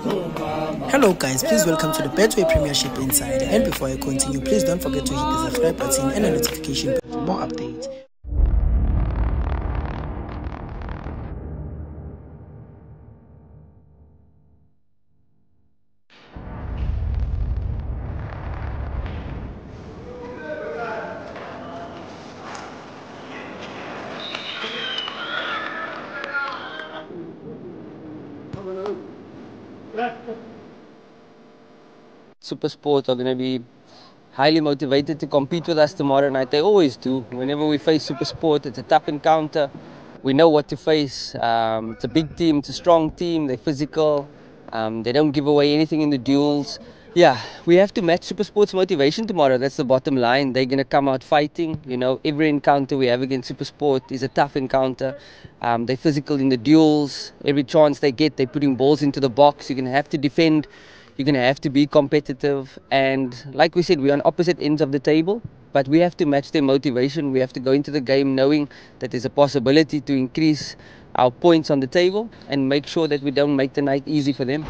Hello guys, please welcome to the Betway Premiership Insider, and before I continue, please don't forget to hit the subscribe button and the notification bell for more updates. SuperSport are going to be highly motivated to compete with us tomorrow night. They always do. Whenever we face SuperSport, it's a tough encounter. We know what to face. It's a big team, it's a strong team. They're physical. They don't give away anything in the duels. Yeah, we have to match SuperSport's motivation tomorrow. That's the bottom line. They're going to come out fighting. You know, every encounter we have against SuperSport is a tough encounter. They're physical in the duels. Every chance they get, they're putting balls into the box. You're going to have to defend. You're going to have to be competitive. And like we said, we're on opposite ends of the table, but we have to match their motivation. We have to go into the game knowing that there's a possibility to increase our points on the table and make sure that we don't make the night easy for them.